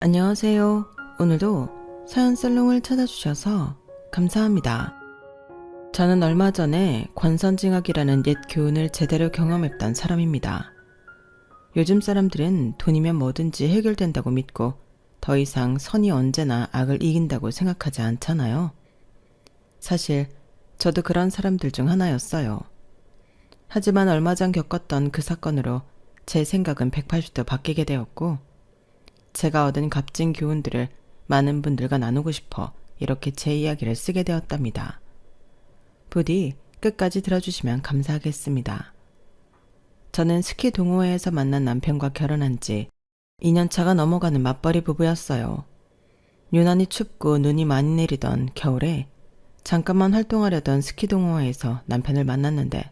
안녕하세요. 오늘도 사연살롱을 찾아주셔서 감사합니다. 저는 얼마 전에 권선징악이라는 옛 교훈을 제대로 경험했던 사람입니다. 요즘 사람들은 돈이면 뭐든지 해결된다고 믿고 더 이상 선이 언제나 악을 이긴다고 생각하지 않잖아요. 사실 저도 그런 사람들 중 하나였어요. 하지만 얼마 전 겪었던 그 사건으로 제 생각은 180도 바뀌게 되었고, 제가 얻은 값진 교훈들을 많은 분들과 나누고 싶어 이렇게 제 이야기를 쓰게 되었답니다. 부디 끝까지 들어주시면 감사하겠습니다. 저는 스키 동호회에서 만난 남편과 결혼한 지 2년차가 넘어가는 맞벌이 부부였어요. 유난히 춥고 눈이 많이 내리던 겨울에 잠깐만 활동하려던 스키 동호회에서 남편을 만났는데,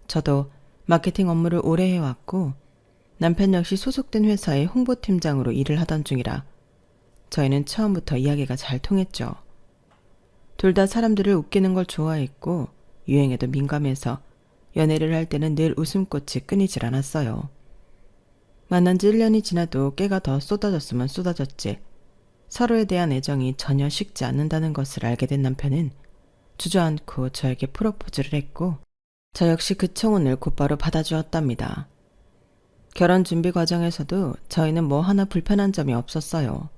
저도 마케팅 업무를 오래 해왔고 남편 역시 소속된 회사의 홍보팀장으로 일을 하던 중이라 저희는 처음부터 이야기가 잘 통했죠. 둘 다 사람들을 웃기는 걸 좋아했고 유행에도 민감해서 연애를 할 때는 늘 웃음꽃이 끊이질 않았어요. 만난 지 1년이 지나도 깨가 더 쏟아졌으면 쏟아졌지 서로에 대한 애정이 전혀 식지 않는다는 것을 알게 된 남편은 주저앉고 저에게 프로포즈를 했고, 저 역시 그 청혼을 곧바로 받아주었답니다. 결혼 준비 과정에서도 저희는 뭐 하나 불편한 점이 없었어요.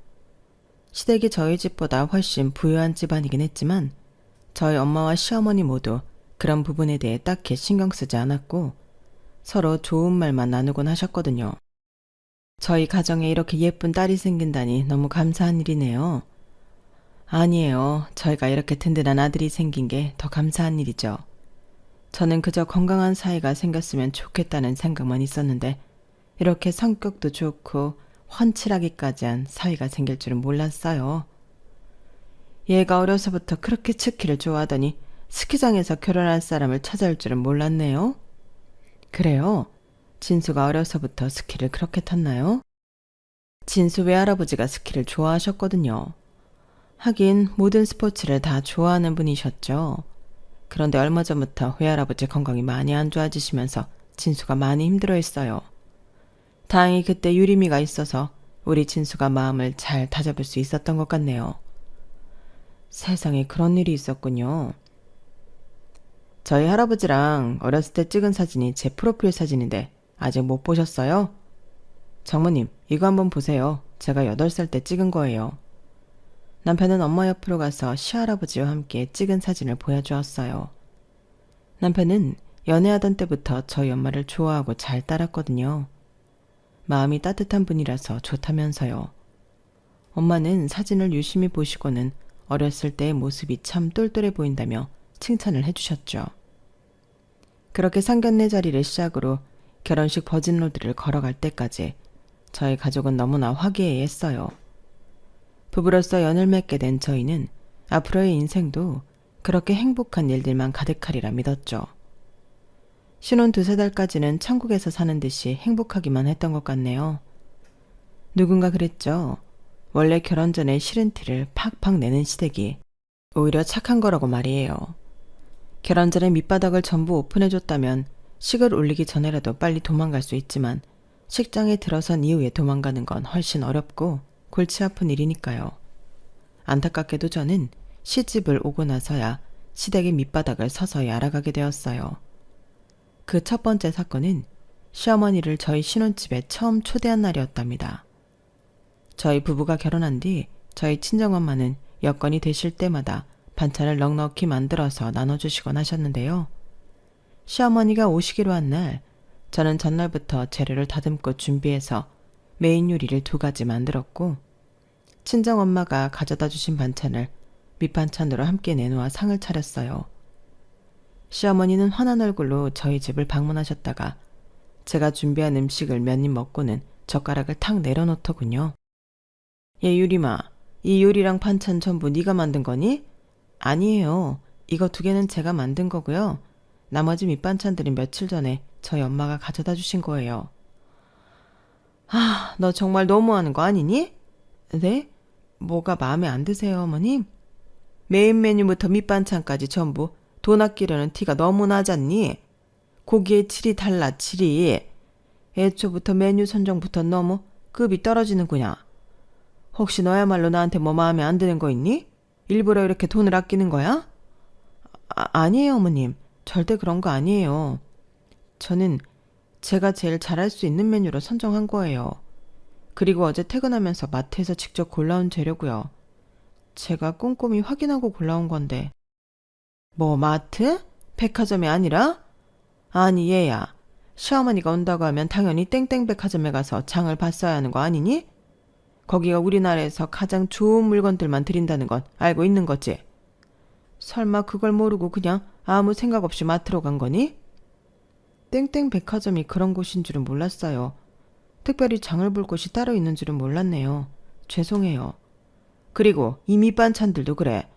시댁이 저희 집보다 훨씬 부유한 집안이긴 했지만 저희 엄마와 시어머니 모두 그런 부분에 대해 딱히 신경 쓰지 않았고 서로 좋은 말만 나누곤 하셨거든요. 저희 가정에 이렇게 예쁜 딸이 생긴다니 너무 감사한 일이네요. 아니에요. 저희가 이렇게 든든한 아들이 생긴 게 더 감사한 일이죠. 저는 그저 건강한 사이가 생겼으면 좋겠다는 생각만 있었는데 이렇게 성격도 좋고 훤칠하기까지 한 사위가 생길 줄은 몰랐어요. 얘가 어려서부터 그렇게 스키를 좋아하더니 스키장에서 결혼할 사람을 찾아올 줄은 몰랐네요. 그래요? 진수가 어려서부터 스키를 그렇게 탔나요? 진수 외할아버지가 스키를 좋아하셨거든요. 하긴 모든 스포츠를 다 좋아하는 분이셨죠. 그런데 얼마 전부터 외할아버지 건강이 많이 안 좋아지시면서 진수가 많이 힘들어했어요. 다행히 그때 유리미가 있어서 우리 진수가 마음을 잘 다잡을 수 있었던 것 같네요. 세상에 그런 일이 있었군요. 저희 할아버지랑 어렸을 때 찍은 사진이 제 프로필 사진인데 아직 못 보셨어요? 장모님, 이거 한번 보세요. 제가 8살 때 찍은 거예요. 남편은 엄마 옆으로 가서 시할아버지와 함께 찍은 사진을 보여주었어요. 남편은 연애하던 때부터 저희 엄마를 좋아하고 잘 따랐거든요. 마음이 따뜻한 분이라서 좋다면서요. 엄마는 사진을 유심히 보시고는 어렸을 때의 모습이 참 똘똘해 보인다며 칭찬을 해주셨죠. 그렇게 상견례 자리를 시작으로 결혼식 버진로드를 걸어갈 때까지 저희 가족은 너무나 화기애애했어요. 부부로서 연을 맺게 된 저희는 앞으로의 인생도 그렇게 행복한 일들만 가득하리라 믿었죠. 신혼 2~3달까지는 천국에서 사는 듯이 행복하기만 했던 것 같네요. 누군가 그랬죠. 원래 결혼 전에 싫은 티를 팍팍 내는 시댁이 오히려 착한 거라고 말이에요. 결혼 전에 밑바닥을 전부 오픈해줬다면 식을 올리기 전에라도 빨리 도망갈 수 있지만 식장에 들어선 이후에 도망가는 건 훨씬 어렵고 골치 아픈 일이니까요. 안타깝게도 저는 시집을 오고 나서야 시댁의 밑바닥을 서서히 알아가게 되었어요. 그 첫 번째 사건은 시어머니를 저희 신혼집에 처음 초대한 날이었답니다. 저희 부부가 결혼한 뒤 저희 친정엄마는 여건이 되실 때마다 반찬을 넉넉히 만들어서 나눠주시곤 하셨는데요. 시어머니가 오시기로 한 날, 저는 전날부터 재료를 다듬고 준비해서 메인 요리를 2가지 만들었고, 친정엄마가 가져다 주신 반찬을 밑반찬으로 함께 내놓아 상을 차렸어요. 시어머니는 환한 얼굴로 저희 집을 방문하셨다가 제가 준비한 음식을 몇 입 먹고는 젓가락을 탁 내려놓더군요. 얘 유리마, 이 요리랑 반찬 전부 네가 만든 거니? 아니에요. 이거 2개는 제가 만든 거고요. 나머지 밑반찬들은 며칠 전에 저희 엄마가 가져다 주신 거예요. 너 정말 너무하는 거 아니니? 네? 뭐가 마음에 안 드세요, 어머님? 메인 메뉴부터 밑반찬까지 전부 돈 아끼려는 티가 너무 나잖니? 고기의 질이 달라, 질이. 애초부터 메뉴 선정부터 너무 급이 떨어지는구냐. 혹시 너야말로 나한테 뭐 마음에 안 드는 거 있니? 일부러 이렇게 돈을 아끼는 거야? 아니에요, 어머님. 절대 그런 거 아니에요. 저는 제가 제일 잘할 수 있는 메뉴로 선정한 거예요. 그리고 어제 퇴근하면서 마트에서 직접 골라온 재료고요. 제가 꼼꼼히 확인하고 골라온 건데. 뭐 마트? 백화점이 아니라? 아니 얘야. 시어머니가 온다고 하면 당연히 땡땡 백화점에 가서 장을 봤어야 하는 거 아니니? 거기가 우리나라에서 가장 좋은 물건들만 드린다는 건 알고 있는 거지. 설마 그걸 모르고 그냥 아무 생각 없이 마트로 간 거니? 땡땡 백화점이 그런 곳인 줄은 몰랐어요. 특별히 장을 볼 곳이 따로 있는 줄은 몰랐네요. 죄송해요. 그리고 이 밑반찬들도 그래.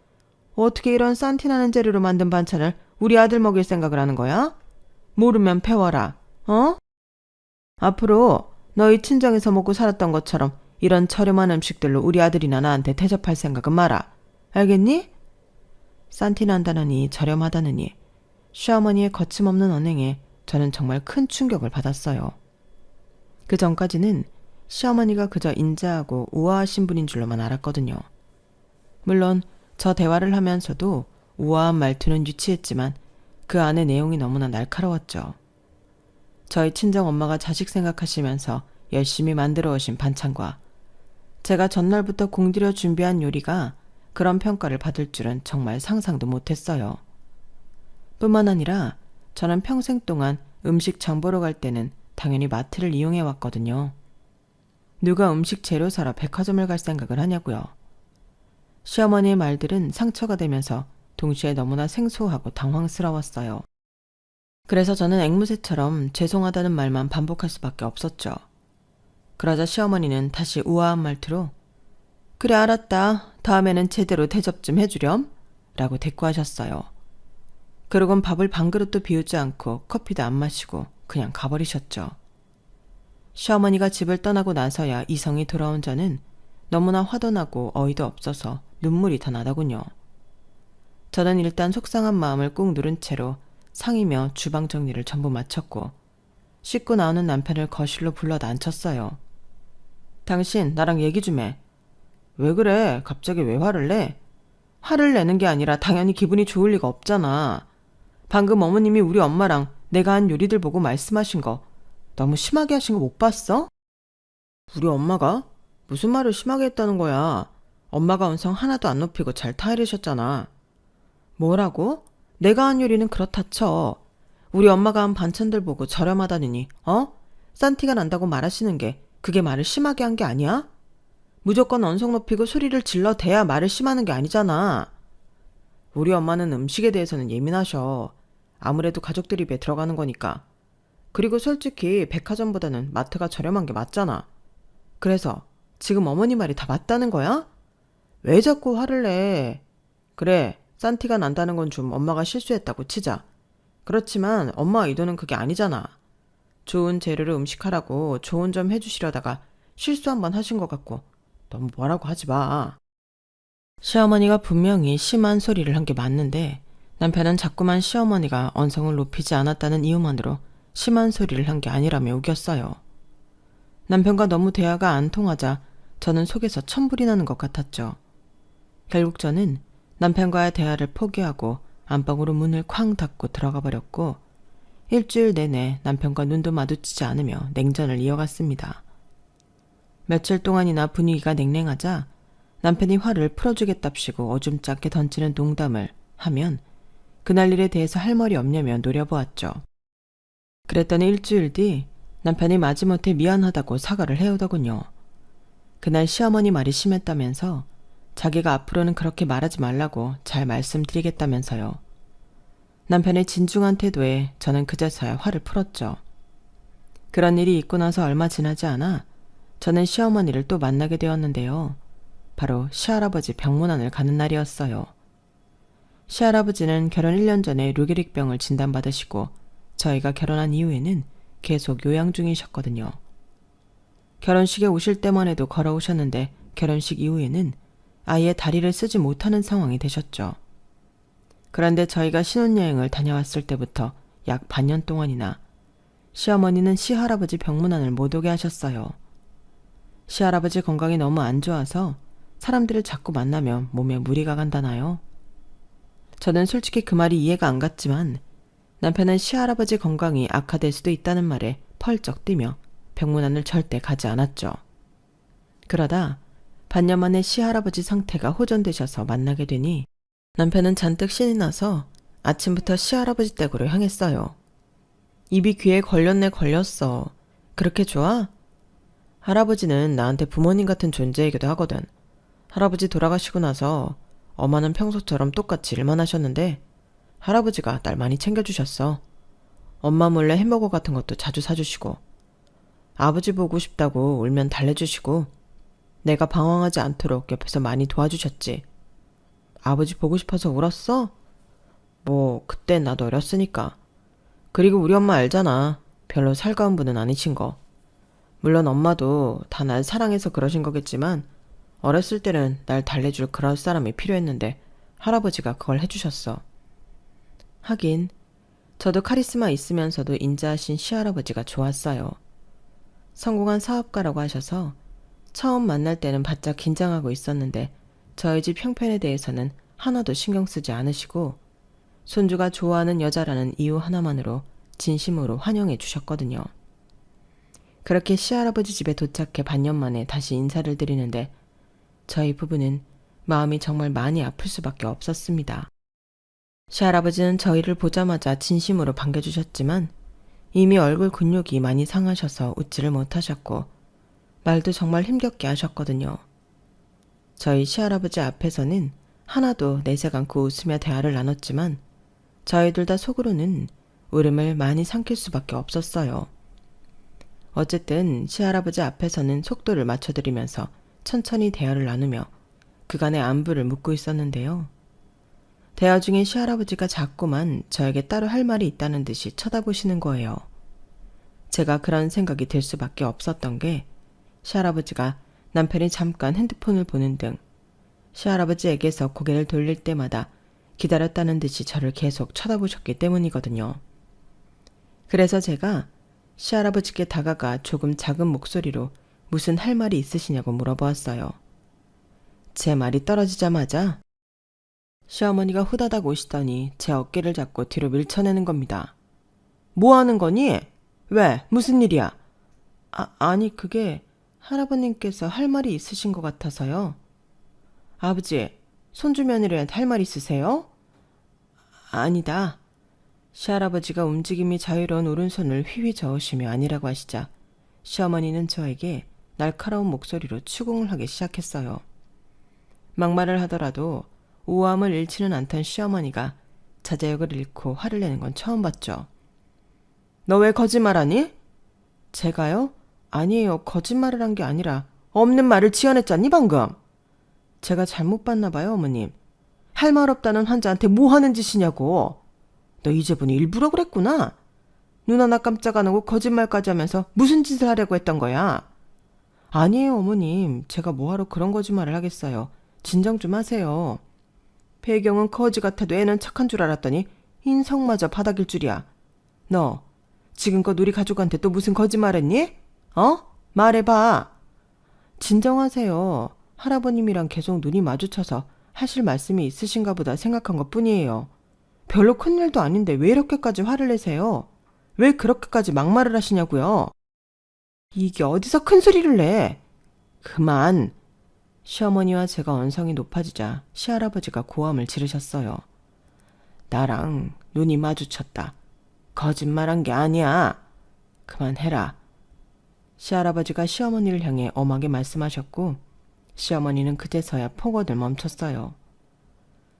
어떻게 이런 싼티나는 재료로 만든 반찬을 우리 아들 먹일 생각을 하는 거야? 모르면 배워라. 어? 앞으로 너희 친정에서 먹고 살았던 것처럼 이런 저렴한 음식들로 우리 아들이나 나한테 대접할 생각은 마라. 알겠니? 싼티난다느니 저렴하다느니 시어머니의 거침없는 언행에 저는 정말 큰 충격을 받았어요. 그 전까지는 시어머니가 그저 인자하고 우아하신 분인 줄로만 알았거든요. 물론 저 대화를 하면서도 우아한 말투는 유치했지만 그 안의 내용이 너무나 날카로웠죠. 저희 친정엄마가 자식 생각하시면서 열심히 만들어 오신 반찬과 제가 전날부터 공들여 준비한 요리가 그런 평가를 받을 줄은 정말 상상도 못했어요. 뿐만 아니라 저는 평생 동안 음식 장 보러 갈 때는 당연히 마트를 이용해 왔거든요. 누가 음식 재료 사러 백화점을 갈 생각을 하냐고요. 시어머니의 말들은 상처가 되면서 동시에 너무나 생소하고 당황스러웠어요. 그래서 저는 앵무새처럼 죄송하다는 말만 반복할 수밖에 없었죠. 그러자 시어머니는 다시 우아한 말투로 그래 알았다. 다음에는 제대로 대접 좀 해주렴 라고 대꾸하셨어요. 그러곤 밥을 반 그릇도 비우지 않고 커피도 안 마시고 그냥 가버리셨죠. 시어머니가 집을 떠나고 나서야 이성이 돌아온 저는 너무나 화도 나고 어이도 없어서 눈물이 더 나더군요. 저는 일단 속상한 마음을 꾹 누른 채로 상이며 주방 정리를 전부 마쳤고 씻고 나오는 남편을 거실로 불러다 앉혔어요. 당신 나랑 얘기 좀 해. 왜 그래? 갑자기 왜 화를 내? 화를 내는 게 아니라 당연히 기분이 좋을 리가 없잖아. 방금 어머님이 우리 엄마랑 내가 한 요리들 보고 말씀하신 거 너무 심하게 하신 거 못 봤어? 우리 엄마가? 무슨 말을 심하게 했다는 거야? 엄마가 언성 하나도 안 높이고 잘 타이르셨잖아. 뭐라고? 내가 한 요리는 그렇다 쳐. 우리 엄마가 한 반찬들 보고 저렴하다느니 싼 티가 난다고 말하시는 게 그게 말을 심하게 한 게 아니야? 무조건 언성 높이고 소리를 질러대야 말을 심하는 게 아니잖아. 우리 엄마는 음식에 대해서는 예민하셔. 아무래도 가족들 입에 들어가는 거니까. 그리고 솔직히 백화점보다는 마트가 저렴한 게 맞잖아. 그래서 지금 어머니 말이 다 맞다는 거야? 왜 자꾸 화를 내? 그래, 싼 티가 난다는 건 좀 엄마가 실수했다고 치자. 그렇지만 엄마 의도는 그게 아니잖아. 좋은 재료로 음식하라고 좋은 점 해주시려다가 실수 한번 하신 것 같고 너무 뭐라고 하지 마. 시어머니가 분명히 심한 소리를 한 게 맞는데 남편은 자꾸만 시어머니가 언성을 높이지 않았다는 이유만으로 심한 소리를 한 게 아니라며 우겼어요. 남편과 너무 대화가 안 통하자 저는 속에서 천불이 나는 것 같았죠. 결국 저는 남편과의 대화를 포기하고 안방으로 문을 쾅 닫고 들어가 버렸고 일주일 내내 남편과 눈도 마주치지 않으며 냉전을 이어갔습니다. 며칠 동안이나 분위기가 냉랭하자 남편이 화를 풀어주겠답시고 어줌짝게 던지는 농담을 하면 그날 일에 대해서 할 말이 없냐며 노려보았죠. 그랬더니 일주일 뒤 남편이 마지못해 미안하다고 사과를 해오더군요. 그날 시어머니 말이 심했다면서 자기가 앞으로는 그렇게 말하지 말라고 잘 말씀드리겠다면서요. 남편의 진중한 태도에 저는 그제서야 화를 풀었죠. 그런 일이 있고 나서 얼마 지나지 않아 저는 시어머니를 또 만나게 되었는데요. 바로 시할아버지 병문안을 가는 날이었어요. 시할아버지는 결혼 1년 전에 류게릭병을 진단받으시고 저희가 결혼한 이후에는 계속 요양 중이셨거든요. 결혼식에 오실 때만 해도 걸어오셨는데 결혼식 이후에는 아예 다리를 쓰지 못하는 상황이 되셨죠. 그런데 저희가 신혼여행을 다녀왔을 때부터 약 반년 동안이나 시어머니는 시할아버지 병문안을 못 오게 하셨어요. 시할아버지 건강이 너무 안 좋아서 사람들을 자꾸 만나면 몸에 무리가 간다나요? 저는 솔직히 그 말이 이해가 안 갔지만 남편은 시할아버지 건강이 악화될 수도 있다는 말에 펄쩍 뛰며 병문안을 절대 가지 않았죠. 그러다 반년 만에 시할아버지 상태가 호전되셔서 만나게 되니 남편은 잔뜩 신이 나서 아침부터 시할아버지 댁으로 향했어요. 입이 귀에 걸렸네 걸렸어. 그렇게 좋아? 할아버지는 나한테 부모님 같은 존재이기도 하거든. 할아버지 돌아가시고 나서 엄마는 평소처럼 똑같이 일만 하셨는데 할아버지가 날 많이 챙겨주셨어. 엄마 몰래 햄버거 같은 것도 자주 사주시고 아버지 보고 싶다고 울면 달래주시고 내가 방황하지 않도록 옆에서 많이 도와주셨지. 아버지 보고 싶어서 울었어? 뭐 그땐 나도 어렸으니까. 그리고 우리 엄마 알잖아. 별로 살가운 분은 아니신 거. 물론 엄마도 다 날 사랑해서 그러신 거겠지만 어렸을 때는 날 달래줄 그럴 사람이 필요했는데 할아버지가 그걸 해주셨어. 하긴 저도 카리스마 있으면서도 인자하신 시할아버지가 좋았어요. 성공한 사업가라고 하셔서 처음 만날 때는 바짝 긴장하고 있었는데 저희 집 형편에 대해서는 하나도 신경 쓰지 않으시고 손주가 좋아하는 여자라는 이유 하나만으로 진심으로 환영해 주셨거든요. 그렇게 시할아버지 집에 도착해 반년 만에 다시 인사를 드리는데 저희 부부는 마음이 정말 많이 아플 수밖에 없었습니다. 시할아버지는 저희를 보자마자 진심으로 반겨주셨지만 이미 얼굴 근육이 많이 상하셔서 웃지를 못하셨고 말도 정말 힘겹게 하셨거든요. 저희 시할아버지 앞에서는 하나도 내색 않고 웃으며 대화를 나눴지만 저희 둘 다 속으로는 울음을 많이 삼킬 수밖에 없었어요. 어쨌든 시할아버지 앞에서는 속도를 맞춰드리면서 천천히 대화를 나누며 그간의 안부를 묻고 있었는데요. 대화 중에 시할아버지가 자꾸만 저에게 따로 할 말이 있다는 듯이 쳐다보시는 거예요. 제가 그런 생각이 들 수밖에 없었던 게 시할아버지가 남편이 잠깐 핸드폰을 보는 등 시할아버지에게서 고개를 돌릴 때마다 기다렸다는 듯이 저를 계속 쳐다보셨기 때문이거든요. 그래서 제가 시할아버지께 다가가 조금 작은 목소리로 무슨 할 말이 있으시냐고 물어보았어요. 제 말이 떨어지자마자 시어머니가 후다닥 오시더니 제 어깨를 잡고 뒤로 밀쳐내는 겁니다. 뭐 하는 거니? 왜? 무슨 일이야? 아니 그게 할아버님께서 할 말이 있으신 것 같아서요. 아버지, 손주 며느리한테 할 말 있으세요? 아니다. 시할아버지가 움직임이 자유로운 오른손을 휘휘 저으시며 아니라고 하시자 시어머니는 저에게 날카로운 목소리로 추궁을 하기 시작했어요. 막말을 하더라도 우아함을 잃지는 않던 시어머니가 자제력을 잃고 화를 내는 건 처음 봤죠. 너 왜 거짓말하니? 제가요? 아니에요. 거짓말을 한 게 아니라 없는 말을 지어냈잖니 방금. 제가 잘못 봤나 봐요 어머님. 할 말 없다는 환자한테 뭐 하는 짓이냐고. 너 이제 보니 일부러 그랬구나. 눈 하나 깜짝 안 하고 거짓말까지 하면서 무슨 짓을 하려고 했던 거야. 아니에요 어머님. 제가 뭐하러 그런 거짓말을 하겠어요. 진정 좀 하세요. 배경은 거지 같아도 애는 착한 줄 알았더니 인성마저 바닥일 줄이야. 너 지금껏 우리 가족한테 또 무슨 거짓말했니? 말해봐. 진정하세요. 할아버님이랑 계속 눈이 마주쳐서 하실 말씀이 있으신가 보다 생각한 것뿐이에요. 별로 큰일도 아닌데 왜 이렇게까지 화를 내세요? 왜 그렇게까지 막말을 하시냐고요? 이게 어디서 큰 소리를 내? 그만. 시어머니와 제가 언성이 높아지자 시할아버지가 고함을 지르셨어요. 나랑 눈이 마주쳤다. 거짓말한 게 아니야. 그만해라. 시할아버지가 시어머니를 향해 엄하게 말씀하셨고 시어머니는 그제서야 폭언을 멈췄어요.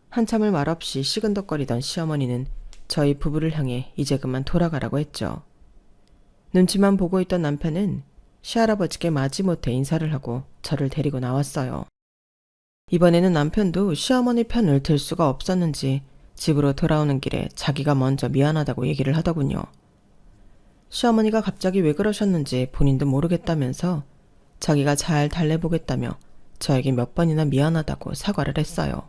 한참을 말없이 시근덕거리던 시어머니는 저희 부부를 향해 이제 그만 돌아가라고 했죠. 눈치만 보고 있던 남편은 시할아버지께 마지못해 인사를 하고 저를 데리고 나왔어요. 이번에는 남편도 시어머니 편을 들 수가 없었는지 집으로 돌아오는 길에 자기가 먼저 미안하다고 얘기를 하더군요. 시어머니가 갑자기 왜 그러셨는지 본인도 모르겠다면서 자기가 잘 달래보겠다며 저에게 몇 번이나 미안하다고 사과를 했어요.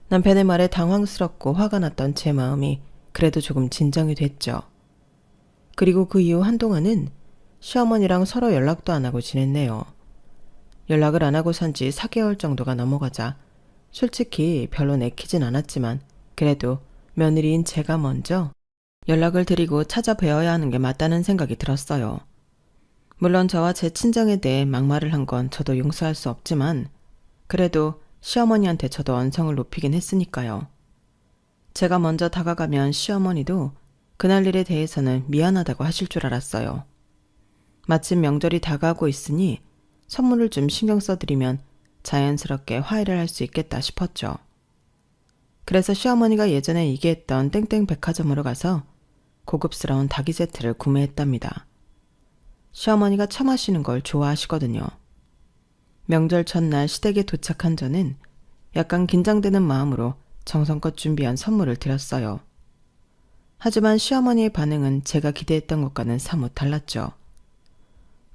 남편의 말에 당황스럽고 화가 났던 제 마음이 그래도 조금 진정이 됐죠. 그리고 그 이후 한동안은 시어머니랑 서로 연락도 안 하고 지냈네요. 연락을 안 하고 산 지 4개월 정도가 넘어가자 솔직히 별로 내키진 않았지만 그래도 며느리인 제가 먼저 연락을 드리고 찾아뵈어야 하는 게 맞다는 생각이 들었어요. 물론 저와 제 친정에 대해 막말을 한 건 저도 용서할 수 없지만 그래도 시어머니한테 저도 언성을 높이긴 했으니까요. 제가 먼저 다가가면 시어머니도 그날 일에 대해서는 미안하다고 하실 줄 알았어요. 마침 명절이 다가오고 있으니 선물을 좀 신경 써드리면 자연스럽게 화해를 할 수 있겠다 싶었죠. 그래서 시어머니가 예전에 얘기했던 땡땡 백화점으로 가서 고급스러운 닭이 세트를 구매했답니다. 시어머니가 차 마시는 걸 좋아하시거든요. 명절 첫날 시댁에 도착한 저는 약간 긴장되는 마음으로 정성껏 준비한 선물을 드렸어요. 하지만 시어머니의 반응은 제가 기대했던 것과는 사뭇 달랐죠.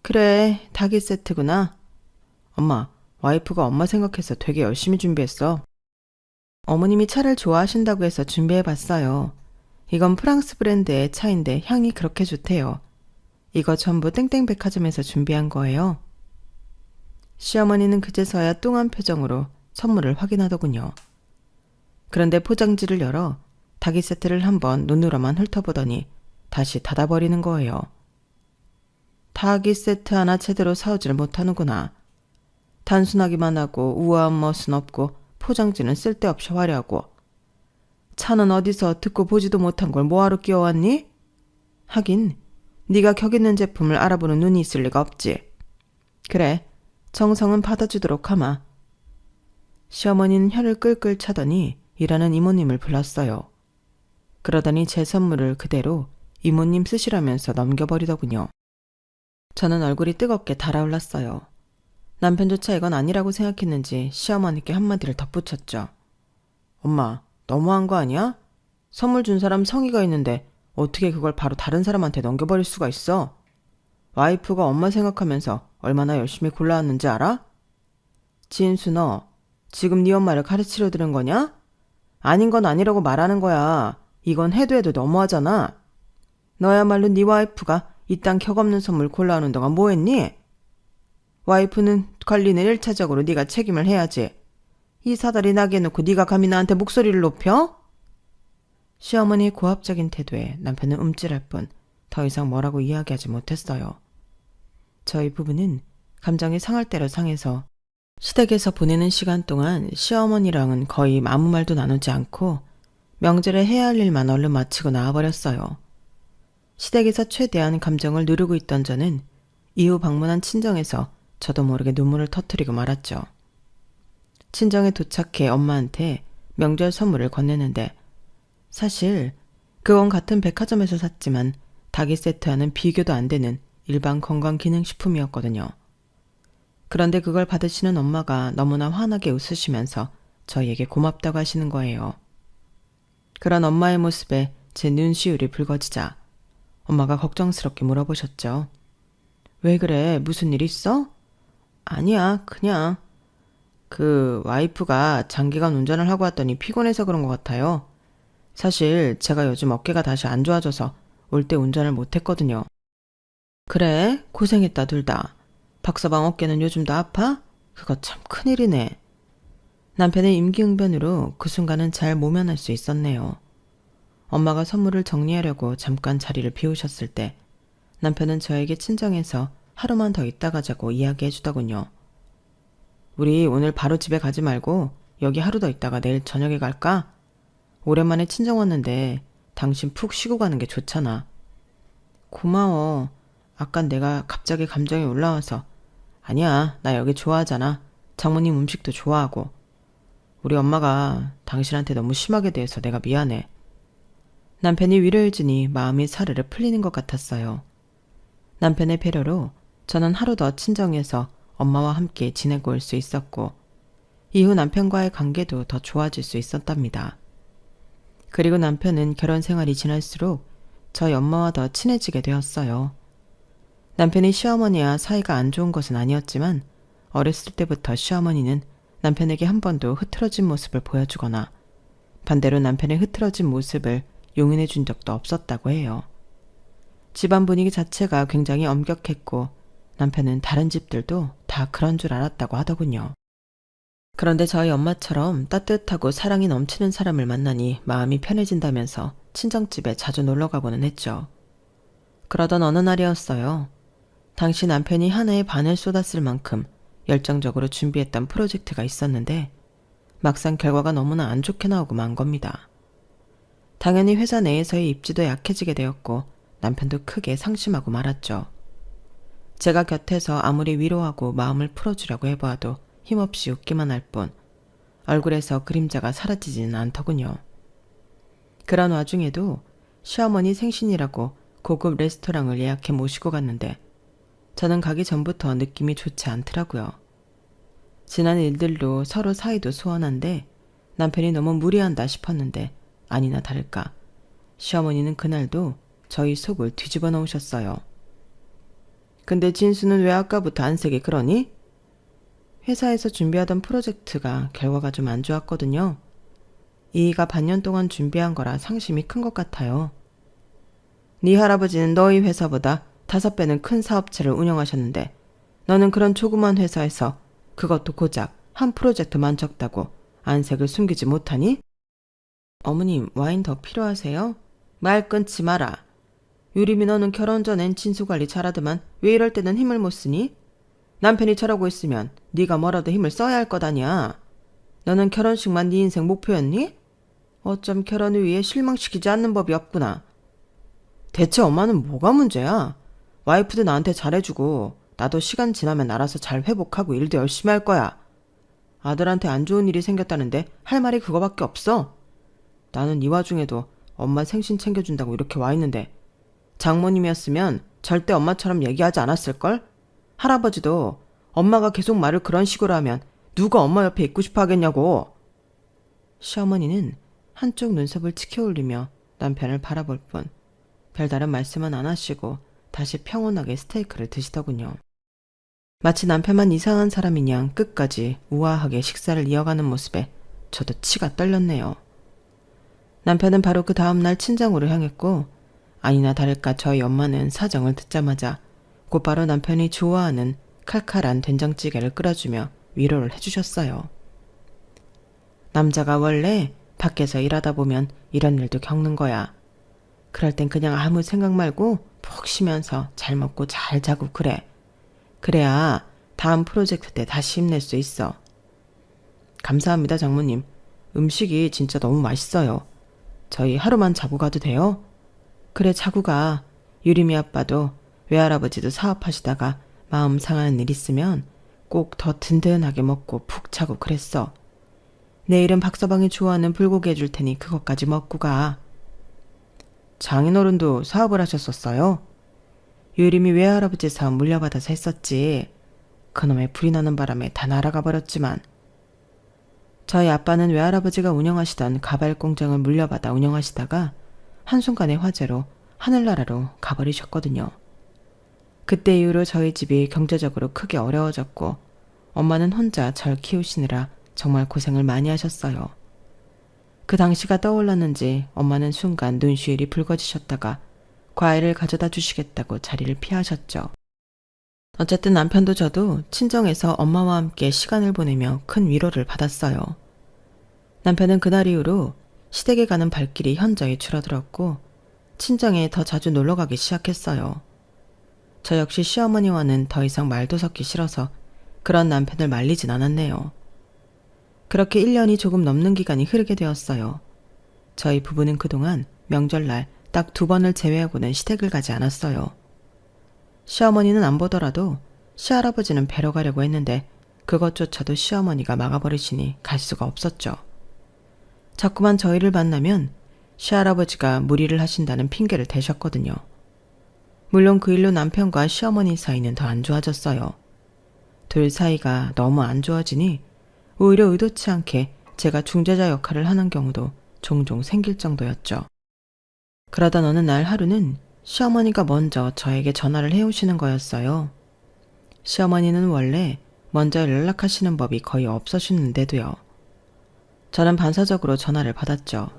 그래, 닭이 세트구나. 엄마, 와이프가 엄마 생각해서 되게 열심히 준비했어. 어머님이 차를 좋아하신다고 해서 준비해봤어요. 이건 프랑스 브랜드의 차인데 향이 그렇게 좋대요. 이거 전부 땡땡 백화점에서 준비한 거예요. 시어머니는 그제서야 뚱한 표정으로 선물을 확인하더군요. 그런데 포장지를 열어 닭이 세트를 한번 눈으로만 훑어보더니 다시 닫아버리는 거예요. 닭이 세트 하나 제대로 사오질 못하는구나. 단순하기만 하고 우아한 멋은 없고 포장지는 쓸데없이 화려하고 차는 어디서 듣고 보지도 못한 걸 뭐하러 끼워왔니? 하긴 네가 격 있는 제품을 알아보는 눈이 있을 리가 없지. 그래, 정성은 받아주도록 하마. 시어머니는 혀를 끌끌 차더니 일하는 이모님을 불렀어요. 그러더니 제 선물을 그대로 이모님 쓰시라면서 넘겨버리더군요. 저는 얼굴이 뜨겁게 달아올랐어요. 남편조차 이건 아니라고 생각했는지 시어머니께 한마디를 덧붙였죠. 엄마, 너무한 거 아니야? 선물 준 사람 성의가 있는데 어떻게 그걸 바로 다른 사람한테 넘겨버릴 수가 있어? 와이프가 엄마 생각하면서 얼마나 열심히 골라왔는지 알아? 진수, 너 지금 네 엄마를 가르치려 들은 거냐? 아닌 건 아니라고 말하는 거야. 이건 해도 너무하잖아. 너야말로 네 와이프가 이딴 격없는 선물 골라오는 동안 뭐 했니? 와이프는 관리는 1차적으로 네가 책임을 해야지. 이 사다리 나게 해놓고 네가 감히 나한테 목소리를 높여? 시어머니의 고압적인 태도에 남편은 움찔할 뿐 더 이상 뭐라고 이야기하지 못했어요. 저희 부부는 감정이 상할 대로 상해서 시댁에서 보내는 시간 동안 시어머니랑은 거의 아무 말도 나누지 않고 명절에 해야 할 일만 얼른 마치고 나와버렸어요. 시댁에서 최대한 감정을 누르고 있던 저는 이후 방문한 친정에서 저도 모르게 눈물을 터뜨리고 말았죠. 친정에 도착해 엄마한테 명절 선물을 건네는데 사실 그건 같은 백화점에서 샀지만 닭이 세트와는 비교도 안 되는 일반 건강기능식품이었거든요. 그런데 그걸 받으시는 엄마가 너무나 환하게 웃으시면서 저희에게 고맙다고 하시는 거예요. 그런 엄마의 모습에 제 눈시울이 붉어지자 엄마가 걱정스럽게 물어보셨죠. 왜 그래? 무슨 일 있어? 아니야, 그냥 와이프가 장기간 운전을 하고 왔더니 피곤해서 그런 것 같아요. 사실 제가 요즘 어깨가 다시 안 좋아져서 올 때 운전을 못했거든요. 그래? 고생했다 둘 다. 박서방 어깨는 요즘도 아파? 그거 참 큰일이네. 남편의 임기응변으로 그 순간은 잘 모면할 수 있었네요. 엄마가 선물을 정리하려고 잠깐 자리를 비우셨을 때 남편은 저에게 친정에서 하루만 더 있다 가자고 이야기해 주더군요. 우리 오늘 바로 집에 가지 말고 여기 하루 더 있다가 내일 저녁에 갈까? 오랜만에 친정 왔는데 당신 푹 쉬고 가는 게 좋잖아. 고마워. 아깐 내가 갑자기 감정이 올라와서. 아니야, 나 여기 좋아하잖아. 장모님 음식도 좋아하고. 우리 엄마가 당신한테 너무 심하게 대해서 내가 미안해. 남편이 위로해주니 마음이 사르르 풀리는 것 같았어요. 남편의 배려로 저는 하루 더 친정에서 엄마와 함께 지내고 올 수 있었고 이후 남편과의 관계도 더 좋아질 수 있었답니다. 그리고 남편은 결혼 생활이 지날수록 저희 엄마와 더 친해지게 되었어요. 남편이 시어머니와 사이가 안 좋은 것은 아니었지만 어렸을 때부터 시어머니는 남편에게 한 번도 흐트러진 모습을 보여주거나 반대로 남편의 흐트러진 모습을 용인해 준 적도 없었다고 해요. 집안 분위기 자체가 굉장히 엄격했고 남편은 다른 집들도 다 그런 줄 알았다고 하더군요. 그런데 저희 엄마처럼 따뜻하고 사랑이 넘치는 사람을 만나니 마음이 편해진다면서 친정집에 자주 놀러가고는 했죠. 그러던 어느 날이었어요. 당시 남편이 한 해에 반을 쏟았을 만큼 열정적으로 준비했던 프로젝트가 있었는데 막상 결과가 너무나 안 좋게 나오고 만 겁니다. 당연히 회사 내에서의 입지도 약해지게 되었고 남편도 크게 상심하고 말았죠. 제가 곁에서 아무리 위로하고 마음을 풀어주려고 해보아도 힘없이 웃기만 할 뿐 얼굴에서 그림자가 사라지지는 않더군요. 그런 와중에도 시어머니 생신이라고 고급 레스토랑을 예약해 모시고 갔는데 저는 가기 전부터 느낌이 좋지 않더라고요. 지난 일들로 서로 사이도 소원한데 남편이 너무 무리한다 싶었는데 아니나 다를까 시어머니는 그날도 저희 속을 뒤집어 놓으셨어요. 근데 진수는 왜 아까부터 안색이 그러니? 회사에서 준비하던 프로젝트가 결과가 좀 안 좋았거든요. 이이가 반년 동안 준비한 거라 상심이 큰 것 같아요. 네 할아버지는 너희 회사보다 5배는 큰 사업체를 운영하셨는데 너는 그런 조그만 회사에서 그것도 고작 한 프로젝트만 적다고 안색을 숨기지 못하니? 어머님, 와인 더 필요하세요? 말 끊지 마라. 유림이 너는 결혼 전엔 진수관리 잘하더만 왜 이럴 때는 힘을 못 쓰니? 남편이 저러고 있으면 네가 뭐라도 힘을 써야 할 것 아니야. 너는 결혼식만 네 인생 목표였니? 어쩜 결혼을 위해 실망시키지 않는 법이 없구나. 대체 엄마는 뭐가 문제야? 와이프도 나한테 잘해주고 나도 시간 지나면 알아서 잘 회복하고 일도 열심히 할 거야. 아들한테 안 좋은 일이 생겼다는데 할 말이 그거밖에 없어. 나는 이 와중에도 엄마 생신 챙겨준다고 이렇게 와 있는데 장모님이었으면 절대 엄마처럼 얘기하지 않았을걸? 할아버지도 엄마가 계속 말을 그런 식으로 하면 누가 엄마 옆에 있고 싶어 하겠냐고. 시어머니는 한쪽 눈썹을 치켜 올리며 남편을 바라볼 뿐 별다른 말씀은 안 하시고 다시 평온하게 스테이크를 드시더군요. 마치 남편만 이상한 사람인 양 끝까지 우아하게 식사를 이어가는 모습에 저도 치가 떨렸네요. 남편은 바로 그 다음날 친정으로 향했고 아니나 다를까 저희 엄마는 사정을 듣자마자 곧바로 남편이 좋아하는 칼칼한 된장찌개를 끓여주며 위로를 해주셨어요. 남자가 원래 밖에서 일하다 보면 이런 일도 겪는 거야. 그럴 땐 그냥 아무 생각 말고 푹 쉬면서 잘 먹고 잘 자고 그래. 그래야 다음 프로젝트 때 다시 힘낼 수 있어. 감사합니다, 장모님. 음식이 진짜 너무 맛있어요. 저희 하루만 자고 가도 돼요? 그래, 자고 가. 유림이 아빠도 외할아버지도 사업하시다가 마음 상하는 일 있으면 꼭 더 든든하게 먹고 푹 자고 그랬어. 내일은 박서방이 좋아하는 불고기 해줄 테니 그것까지 먹고 가. 장인어른도 사업을 하셨었어요? 유림이 외할아버지 사업 물려받아서 했었지. 그놈의 불이 나는 바람에 다 날아가 버렸지만 저희 아빠는 외할아버지가 운영하시던 가발 공장을 물려받아 운영하시다가 한순간의 화재로 하늘나라로 가버리셨거든요. 그때 이후로 저희 집이 경제적으로 크게 어려워졌고 엄마는 혼자 절 키우시느라 정말 고생을 많이 하셨어요. 그 당시가 떠올랐는지 엄마는 순간 눈시울이 붉어지셨다가 과일을 가져다 주시겠다고 자리를 피하셨죠. 어쨌든 남편도 저도 친정에서 엄마와 함께 시간을 보내며 큰 위로를 받았어요. 남편은 그날 이후로 시댁에 가는 발길이 현저히 줄어들었고 친정에 더 자주 놀러가기 시작했어요. 저 역시 시어머니와는 더 이상 말도 섞기 싫어서 그런 남편을 말리진 않았네요. 그렇게 1년이 조금 넘는 기간이 흐르게 되었어요. 저희 부부는 그동안 명절날 딱 2번을 제외하고는 시댁을 가지 않았어요. 시어머니는 안 보더라도 시할아버지는 뵈러 가려고 했는데 그것조차도 시어머니가 막아버리시니 갈 수가 없었죠. 자꾸만 저희를 만나면 시할아버지가 무리를 하신다는 핑계를 대셨거든요. 물론 그 일로 남편과 시어머니 사이는 더 안 좋아졌어요. 둘 사이가 너무 안 좋아지니 오히려 의도치 않게 제가 중재자 역할을 하는 경우도 종종 생길 정도였죠. 그러던 어느 날 하루는 시어머니가 먼저 저에게 전화를 해오시는 거였어요. 시어머니는 원래 먼저 연락하시는 법이 거의 없으셨는데도요. 저는 반사적으로 전화를 받았죠.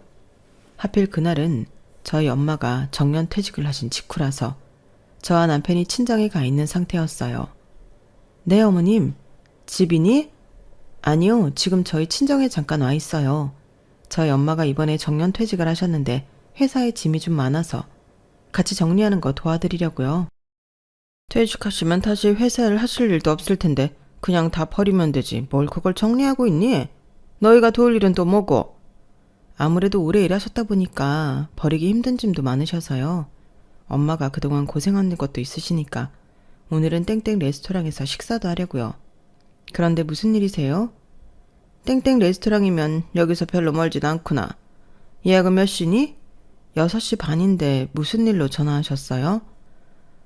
하필 그날은 저희 엄마가 정년 퇴직을 하신 직후라서 저와 남편이 친정에 가 있는 상태였어요. 네, 어머님. 집이니? 아니요, 지금 저희 친정에 잠깐 와 있어요. 저희 엄마가 이번에 정년 퇴직을 하셨는데 회사에 짐이 좀 많아서 같이 정리하는 거 도와드리려고요. 퇴직하시면 다시 회사를 하실 일도 없을 텐데 그냥 다 버리면 되지. 뭘 그걸 정리하고 있니? 너희가 도울 일은 또 뭐고? 아무래도 오래 일하셨다 보니까 버리기 힘든 짐도 많으셔서요. 엄마가 그동안 고생한 것도 있으시니까 오늘은 땡땡 레스토랑에서 식사도 하려고요. 그런데 무슨 일이세요? 땡땡 레스토랑이면 여기서 별로 멀지도 않구나. 예약은 몇 시니? 6시 반인데 무슨 일로 전화하셨어요?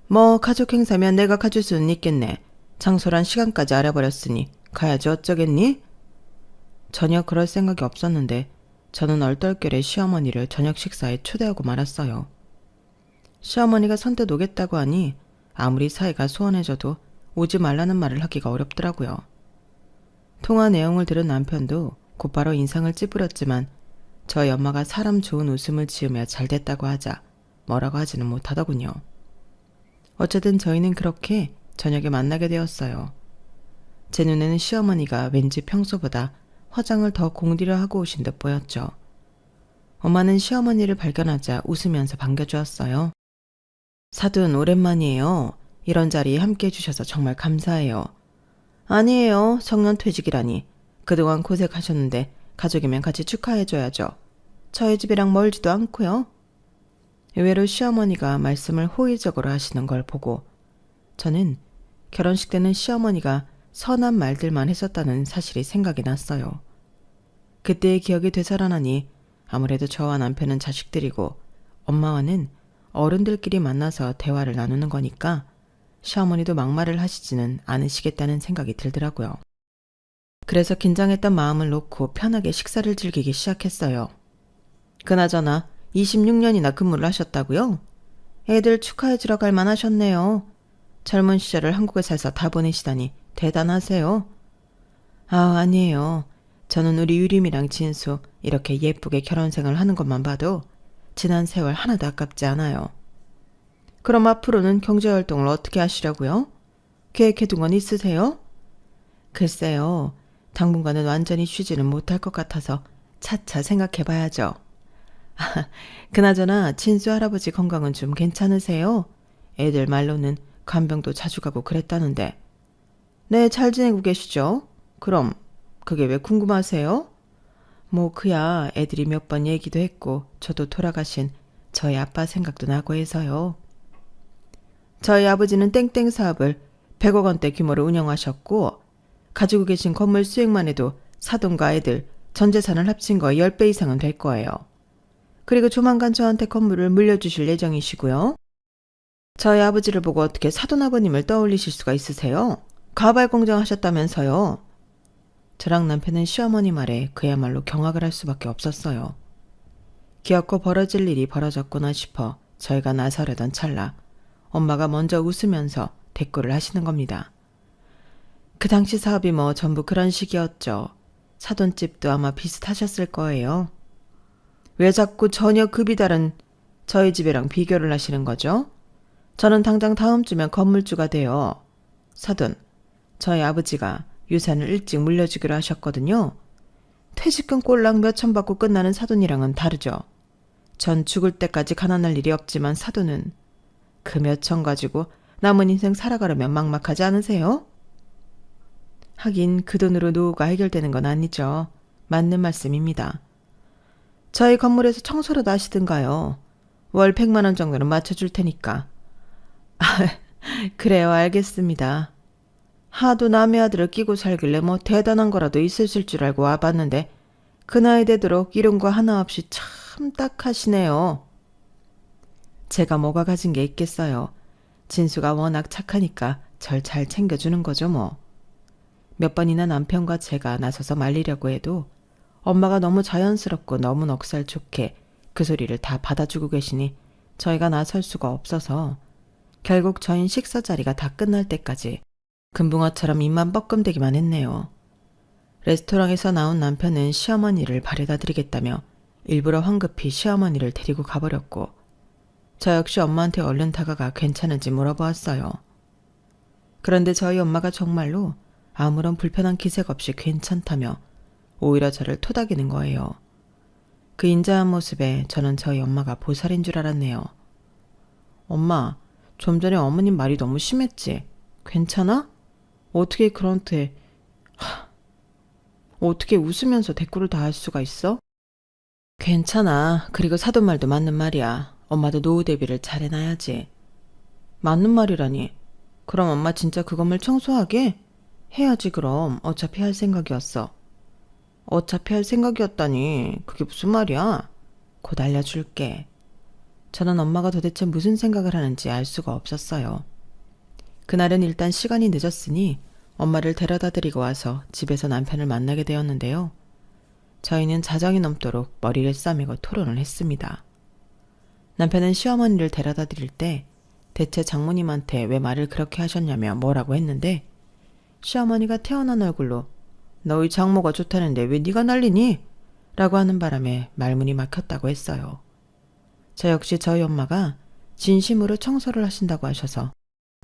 뭐 가족 행사면 내가 가줄 수는 있겠네. 장소란 시간까지 알아버렸으니 가야지 어쩌겠니? 전혀 그럴 생각이 없었는데 저는 얼떨결에 시어머니를 저녁 식사에 초대하고 말았어요. 시어머니가 선뜻 오겠다고 하니 아무리 사이가 소원해져도 오지 말라는 말을 하기가 어렵더라고요. 통화 내용을 들은 남편도 곧바로 인상을 찌푸렸지만 저희 엄마가 사람 좋은 웃음을 지으며 잘됐다고 하자 뭐라고 하지는 못하더군요. 어쨌든 저희는 그렇게 저녁에 만나게 되었어요. 제 눈에는 시어머니가 왠지 평소보다 화장을 더 공들여 하고 오신 듯 보였죠. 엄마는 시어머니를 발견하자 웃으면서 반겨주었어요. 사돈 오랜만이에요. 이런 자리에 함께 해주셔서 정말 감사해요. 아니에요. 정년퇴직이라니. 그동안 고생하셨는데 가족이면 같이 축하해줘야죠. 저희 집이랑 멀지도 않고요. 의외로 시어머니가 말씀을 호의적으로 하시는 걸 보고 저는 결혼식 때는 시어머니가 선한 말들만 했었다는 사실이 생각이 났어요. 그때의 기억이 되살아나니 아무래도 저와 남편은 자식들이고 엄마와는 어른들끼리 만나서 대화를 나누는 거니까 시어머니도 막말을 하시지는 않으시겠다는 생각이 들더라고요. 그래서 긴장했던 마음을 놓고 편하게 식사를 즐기기 시작했어요. 그나저나 26년이나 근무를 하셨다고요? 애들 축하해주러 갈 만하셨네요. 젊은 시절을 한국에서 다 보내시다니 대단하세요. 아니에요. 저는 우리 유림이랑 진수 이렇게 예쁘게 결혼생활 하는 것만 봐도 지난 세월 하나도 아깝지 않아요. 그럼 앞으로는 경제활동을 어떻게 하시려고요? 계획해둔 건 있으세요? 글쎄요. 당분간은 완전히 쉬지는 못할 것 같아서 차차 생각해봐야죠. 그나저나 진수 할아버지 건강은 좀 괜찮으세요? 애들 말로는 간병도 자주 가고 그랬다는데. 네, 잘 지내고 계시죠? 그럼 그게 왜 궁금하세요? 뭐 그야 애들이 몇 번 얘기도 했고 저도 돌아가신 저희 아빠 생각도 나고 해서요. 저희 아버지는 땡땡 사업을 100억 원대 규모로 운영하셨고 가지고 계신 건물 수익만 해도 사돈과 애들 전 재산을 합친 거 10배 이상은 될 거예요. 그리고 조만간 저한테 건물을 물려주실 예정이시고요. 저희 아버지를 보고 어떻게 사돈 아버님을 떠올리실 수가 있으세요? 가발 공장 하셨다면서요. 저랑 남편은 시어머니 말에 그야말로 경악을 할 수밖에 없었어요. 기어코 벌어질 일이 벌어졌구나 싶어 저희가 나서려던 찰나 엄마가 먼저 웃으면서 대꾸를 하시는 겁니다. 그 당시 사업이 뭐 전부 그런 식이었죠. 사돈집도 아마 비슷하셨을 거예요. 왜 자꾸 전혀 급이 다른 저희 집이랑 비교를 하시는 거죠? 저는 당장 다음 주면 건물주가 돼요. 사돈, 저희 아버지가 유산을 일찍 물려주기로 하셨거든요. 퇴직금 꼴랑 몇천 받고 끝나는 사돈이랑은 다르죠. 전 죽을 때까지 가난할 일이 없지만 사돈은 그 몇천 가지고 남은 인생 살아가려면 막막하지 않으세요? 하긴 그 돈으로 노후가 해결되는 건 아니죠. 맞는 말씀입니다. 저희 건물에서 청소라도 하시든가요. 월 100만 원 정도는 맞춰줄 테니까. 그래요, 알겠습니다. 하도 남의 아들을 끼고 살길래 뭐 대단한 거라도 있으실 줄 알고 와봤는데 그 나이 되도록 이런 거 하나 없이 참 딱하시네요. 제가 뭐가 가진 게 있겠어요. 진수가 워낙 착하니까 절 잘 챙겨주는 거죠 뭐. 몇 번이나 남편과 제가 나서서 말리려고 해도 엄마가 너무 자연스럽고 너무 넉살 좋게 그 소리를 다 받아주고 계시니 저희가 나설 수가 없어서 결국 저희 식사 자리가 다 끝날 때까지 금붕어처럼 입만 뻐끔대기만 했네요. 레스토랑에서 나온 남편은 시어머니를 바래다 드리겠다며 일부러 황급히 시어머니를 데리고 가버렸고 저 역시 엄마한테 얼른 다가가 괜찮은지 물어보았어요. 그런데 저희 엄마가 정말로 아무런 불편한 기색 없이 괜찮다며 오히려 저를 토닥이는 거예요. 그 인자한 모습에 저는 저희 엄마가 보살인 줄 알았네요. 엄마, 좀 전에 어머님 말이 너무 심했지? 괜찮아? 어떻게 그런데 어떻게 웃으면서 대꾸를 다 할 수가 있어? 괜찮아. 그리고 사돈 말도 맞는 말이야. 엄마도 노후 대비를 잘 해놔야지. 맞는 말이라니. 그럼 엄마 진짜 그 건물 청소하게? 해야지 그럼. 어차피 할 생각이었어. 어차피 할 생각이었다니. 그게 무슨 말이야? 곧 알려줄게. 저는 엄마가 도대체 무슨 생각을 하는지 알 수가 없었어요. 그날은 일단 시간이 늦었으니 엄마를 데려다 드리고 와서 집에서 남편을 만나게 되었는데요. 저희는 자정이 넘도록 머리를 싸매고 토론을 했습니다. 남편은 시어머니를 데려다 드릴 때 대체 장모님한테 왜 말을 그렇게 하셨냐며 뭐라고 했는데 시어머니가 태어난 얼굴로 너희 장모가 좋다는데 왜 네가 난리니? 라고 하는 바람에 말문이 막혔다고 했어요. 저 역시 저희 엄마가 진심으로 청소를 하신다고 하셔서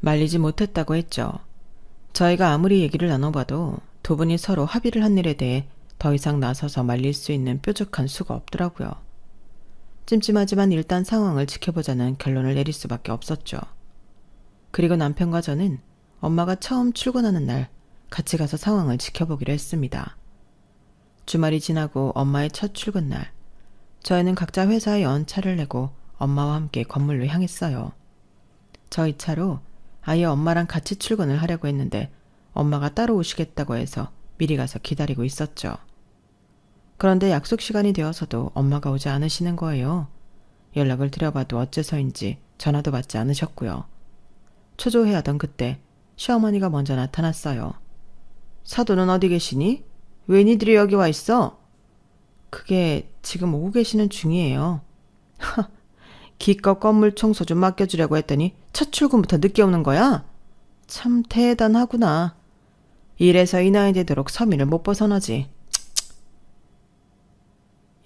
말리지 못했다고 했죠. 저희가 아무리 얘기를 나눠봐도 두 분이 서로 합의를 한 일에 대해 더 이상 나서서 말릴 수 있는 뾰족한 수가 없더라고요. 찜찜하지만 일단 상황을 지켜보자는 결론을 내릴 수밖에 없었죠. 그리고 남편과 저는 엄마가 처음 출근하는 날 같이 가서 상황을 지켜보기로 했습니다. 주말이 지나고 엄마의 첫 출근 날, 저희는 각자 회사에 연차를 내고 엄마와 함께 건물로 향했어요. 저희 차로 아예 엄마랑 같이 출근을 하려고 했는데 엄마가 따로 오시겠다고 해서 미리 가서 기다리고 있었죠. 그런데 약속 시간이 되어서도 엄마가 오지 않으시는 거예요. 연락을 드려봐도 어째서인지 전화도 받지 않으셨고요. 초조해하던 그때 시어머니가 먼저 나타났어요. 사돈은 어디 계시니? 왜 니들이 여기 와 있어? 그게 지금 오고 계시는 중이에요. 기껏 건물 청소 좀 맡겨주려고 했더니 첫 출근부터 늦게 오는 거야? 참 대단하구나. 이래서 이 나이 되도록 서민을 못 벗어나지.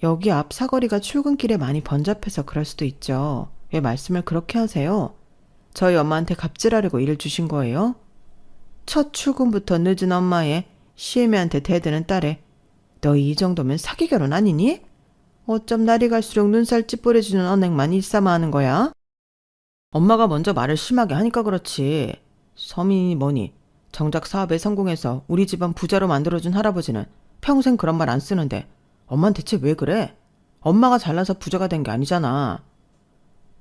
여기 앞 사거리가 출근길에 많이 번잡해서 그럴 수도 있죠. 왜 말씀을 그렇게 하세요? 저희 엄마한테 갑질하려고 일을 주신 거예요? 첫 출근부터 늦은 엄마의 시애미한테 대드는 딸에 너 이 정도면 사기 결혼 아니니? 어쩜 날이 갈수록 눈살 찌푸려지는 언행만 일삼아하는 거야? 엄마가 먼저 말을 심하게 하니까 그렇지. 서민이니 뭐니 정작 사업에 성공해서 우리 집안 부자로 만들어준 할아버지는 평생 그런 말 안 쓰는데 엄만 대체 왜 그래? 엄마가 잘나서 부자가 된 게 아니잖아.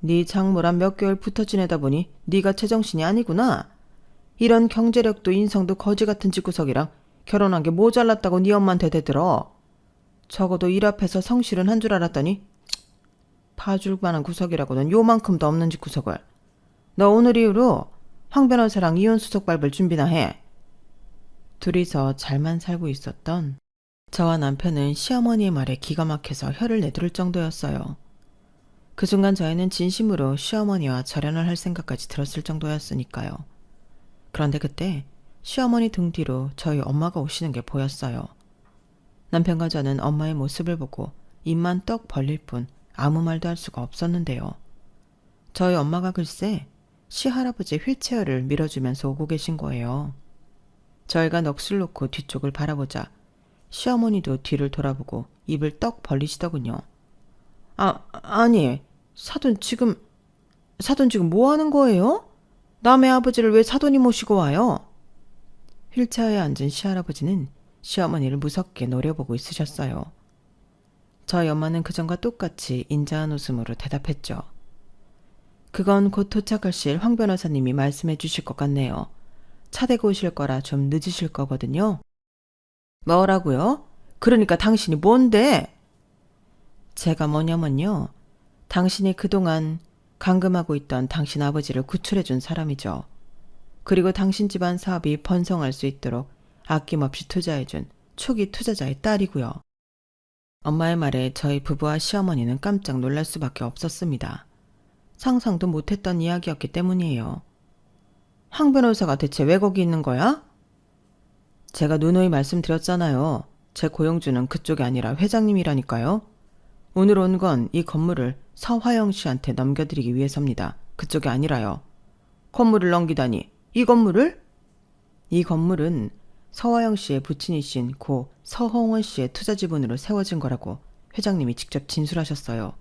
네 장모랑 몇 개월 붙어 지내다 보니 네가 제정신이 아니구나. 이런 경제력도 인성도 거지 같은 집구석이랑 결혼한 게 모자랐다고 네 엄마한테 대들어. 적어도 일 앞에서 성실은 한 줄 알았더니 봐줄 만한 구석이라고는 요만큼도 없는 집구석을. 너 오늘 이후로 황 변호사랑 이혼 수속 밟을 준비나 해. 둘이서 잘만 살고 있었던 저와 남편은 시어머니의 말에 기가 막혀서 혀를 내두를 정도였어요. 그 순간 저희는 진심으로 시어머니와 절연을 할 생각까지 들었을 정도였으니까요. 그런데 그때 시어머니 등 뒤로 저희 엄마가 오시는 게 보였어요. 남편과 저는 엄마의 모습을 보고 입만 떡 벌릴 뿐 아무 말도 할 수가 없었는데요. 저희 엄마가 글쎄 시할아버지의 휠체어를 밀어주면서 오고 계신 거예요. 저희가 넋을 놓고 뒤쪽을 바라보자 시어머니도 뒤를 돌아보고 입을 떡 벌리시더군요. 아니, 사돈 지금 뭐 하는 거예요? 남의 아버지를 왜 사돈이 모시고 와요? 휠체어에 앉은 시할아버지는 시어머니를 무섭게 노려보고 있으셨어요. 저희 엄마는 그전과 똑같이 인자한 웃음으로 대답했죠. 그건 곧 도착하실 황 변호사님이 말씀해 주실 것 같네요. 차 대고 오실 거라 좀 늦으실 거거든요. 뭐라고요? 그러니까 당신이 뭔데? 제가 뭐냐면요. 당신이 그동안 감금하고 있던 당신 아버지를 구출해 준 사람이죠. 그리고 당신 집안 사업이 번성할 수 있도록 아낌없이 투자해 준 초기 투자자의 딸이고요. 엄마의 말에 저희 부부와 시어머니는 깜짝 놀랄 수밖에 없었습니다. 상상도 못했던 이야기였기 때문이에요. 황 변호사가 대체 왜 거기 있는 거야? 제가 누누이 말씀드렸잖아요. 제 고용주는 그쪽이 아니라 회장님이라니까요. 오늘 온 건 이 건물을 서화영 씨한테 넘겨드리기 위해서입니다. 그쪽이 아니라요. 건물을 넘기다니. 이 건물을? 이 건물은 서화영 씨의 부친이신 고 서홍원 씨의 투자 지분으로 세워진 거라고 회장님이 직접 진술하셨어요.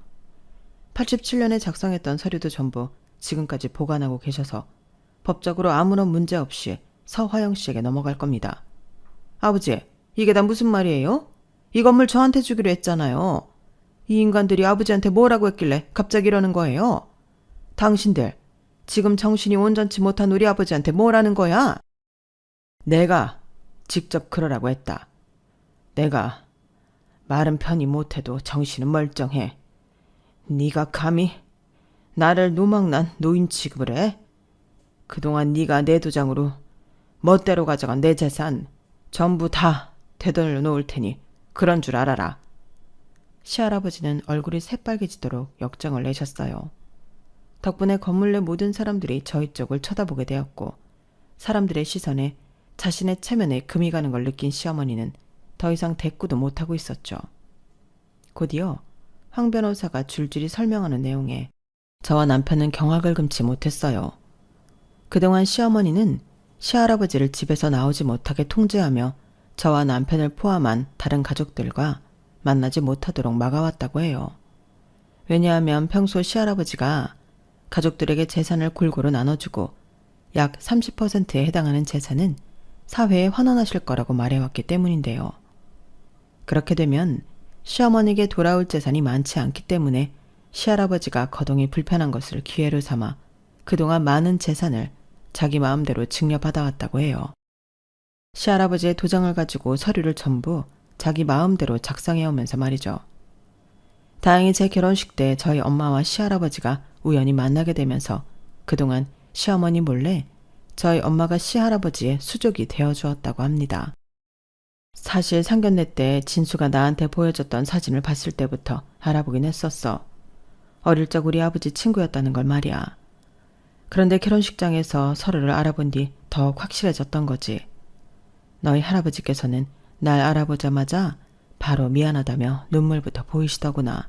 87년에 작성했던 서류도 전부 지금까지 보관하고 계셔서 법적으로 아무런 문제 없이 서화영 씨에게 넘어갈 겁니다. 아버지, 이게 다 무슨 말이에요? 이 건물 저한테 주기로 했잖아요. 이 인간들이 아버지한테 뭐라고 했길래 갑자기 이러는 거예요? 당신들, 지금 정신이 온전치 못한 우리 아버지한테 뭐라는 거야? 내가 직접 그러라고 했다. 내가 말은 편히 못해도 정신은 멀쩡해. 네가 감히 나를 노망난 노인 취급을 해? 그동안 네가 내 도장으로 멋대로 가져간 내 재산 전부 다 되돌려 놓을 테니 그런 줄 알아라. 시할아버지는 얼굴이 새빨개지도록 역정을 내셨어요. 덕분에 건물 내 모든 사람들이 저희 쪽을 쳐다보게 되었고 사람들의 시선에 자신의 체면에 금이 가는 걸 느낀 시어머니는 더 이상 대꾸도 못하고 있었죠. 곧이어 황 변호사가 줄줄이 설명하는 내용에 저와 남편은 경악을 금치 못했어요. 그동안 시어머니는 시할아버지를 집에서 나오지 못하게 통제하며 저와 남편을 포함한 다른 가족들과 만나지 못하도록 막아왔다고 해요. 왜냐하면 평소 시할아버지가 가족들에게 재산을 골고루 나눠주고 약 30%에 해당하는 재산은 사회에 환원하실 거라고 말해왔기 때문인데요. 그렇게 되면 시어머니에게 돌아올 재산이 많지 않기 때문에 시할아버지가 거동이 불편한 것을 기회로 삼아 그동안 많은 재산을 자기 마음대로 증여받아왔다고 해요. 시할아버지의 도장을 가지고 서류를 전부 자기 마음대로 작성해오면서 말이죠. 다행히 제 결혼식 때 저희 엄마와 시할아버지가 우연히 만나게 되면서 그동안 시어머니 몰래 저희 엄마가 시할아버지의 수족이 되어주었다고 합니다. 사실 상견례 때 진수가 나한테 보여줬던 사진을 봤을 때부터 알아보긴 했었어. 어릴 적 우리 아버지 친구였다는 걸 말이야. 그런데 결혼식장에서 서로를 알아본 뒤 더욱 확실해졌던 거지. 너희 할아버지께서는 날 알아보자마자 바로 미안하다며 눈물부터 보이시더구나.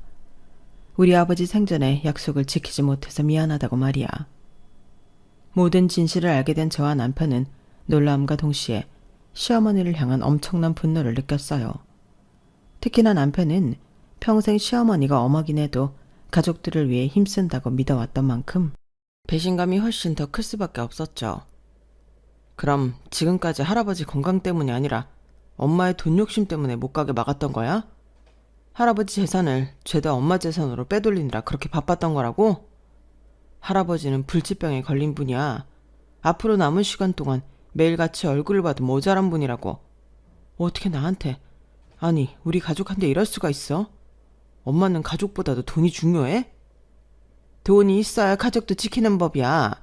우리 아버지 생전에 약속을 지키지 못해서 미안하다고 말이야. 모든 진실을 알게 된 저와 남편은 놀라움과 동시에 시어머니를 향한 엄청난 분노를 느꼈어요. 특히나 남편은 평생 시어머니가 엄하긴 해도 가족들을 위해 힘쓴다고 믿어왔던 만큼 배신감이 훨씬 더 클 수밖에 없었죠. 그럼 지금까지 할아버지 건강 때문이 아니라 엄마의 돈 욕심 때문에 못 가게 막았던 거야? 할아버지 재산을 죄다 엄마 재산으로 빼돌리느라 그렇게 바빴던 거라고? 할아버지는 불치병에 걸린 분이야. 앞으로 남은 시간 동안 매일같이 얼굴을 봐도 모자란 분이라고. 어떻게 나한테, 아니 우리 가족한테 이럴 수가 있어? 엄마는 가족보다도 돈이 중요해? 돈이 있어야 가족도 지키는 법이야.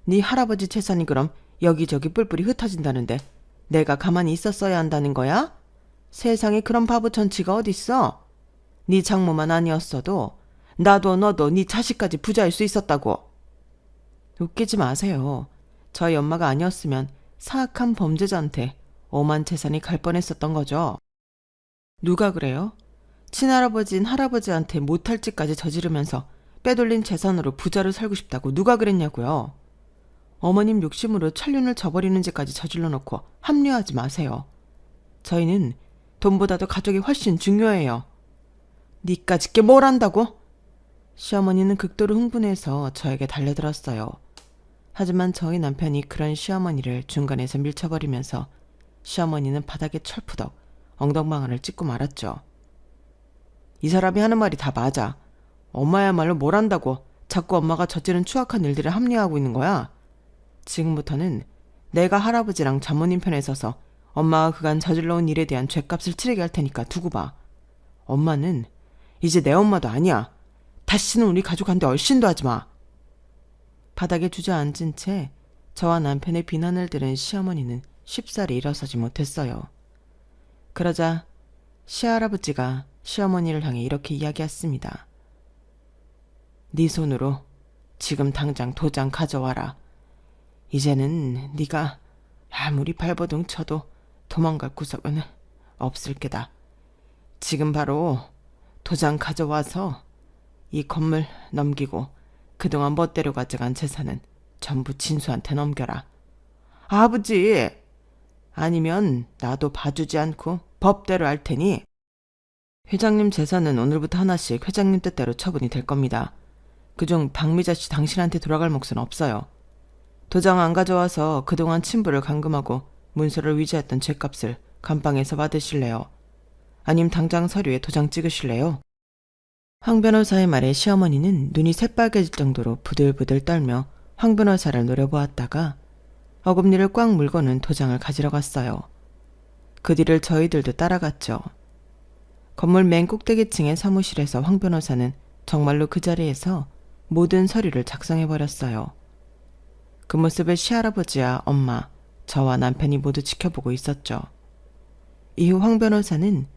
네 할아버지 재산이 그럼 여기저기 뿔뿔이 흩어진다는데 내가 가만히 있었어야 한다는 거야? 세상에 그런 바보 천치가 어딨어? 네 장모만 아니었어도 나도 너도 네 자식까지 부자일 수 있었다고. 웃기지 마세요. 저희 엄마가 아니었으면 사악한 범죄자한테 엄한 재산이 갈 뻔했었던 거죠. 누가 그래요? 친할아버지인 할아버지한테 못할 짓까지 저지르면서 빼돌린 재산으로 부자로 살고 싶다고 누가 그랬냐고요. 어머님 욕심으로 천륜을 저버리는 짓까지 저질러 놓고 합리화하지 마세요. 저희는 돈보다도 가족이 훨씬 중요해요. 니까짓 게 뭘 안다고? 시어머니는 극도로 흥분해서 저에게 달려들었어요. 하지만 저희 남편이 그런 시어머니를 중간에서 밀쳐버리면서 시어머니는 바닥에 철푸덕 엉덩방아를 찍고 말았죠. 이 사람이 하는 말이 다 맞아. 엄마야말로 뭘 안다고 자꾸 엄마가 저지른 추악한 일들을 합리화하고 있는 거야. 지금부터는 내가 할아버지랑 장모님 편에 서서 엄마가 그간 저질러온 일에 대한 죗값을 치르게 할 테니까 두고 봐. 엄마는 이제 내 엄마도 아니야. 다시는 우리 가족한테 얼씬도 하지 마. 바닥에 주저앉은 채 저와 남편의 비난을 들은 시어머니는 쉽사리 일어서지 못했어요. 그러자 시할아버지가 시어머니를 향해 이렇게 이야기했습니다. 네 손으로 지금 당장 도장 가져와라. 이제는 네가 아무리 발버둥 쳐도 도망갈 구석은 없을 게다. 지금 바로 도장 가져와서 이 건물 넘기고 그동안 멋대로 가져간 재산은 전부 진수한테 넘겨라. 아버지! 아니면 나도 봐주지 않고 법대로 할 테니. 회장님 재산은 오늘부터 하나씩 회장님 뜻대로 처분이 될 겁니다. 그중 박미자 씨 당신한테 돌아갈 몫은 없어요. 도장 안 가져와서 그동안 친부를 감금하고 문서를 위조했던 죗값을 감방에서 받으실래요? 아님 당장 서류에 도장 찍으실래요? 황 변호사의 말에 시어머니는 눈이 새빨개질 정도로 부들부들 떨며 황 변호사를 노려보았다가 어금니를 꽉 물고는 도장을 가지러 갔어요. 그 뒤를 저희들도 따라갔죠. 건물 맨 꼭대기층의 사무실에서 황 변호사는 정말로 그 자리에서 모든 서류를 작성해버렸어요. 그 모습을 시할아버지와 엄마, 저와 남편이 모두 지켜보고 있었죠. 이후 황 변호사는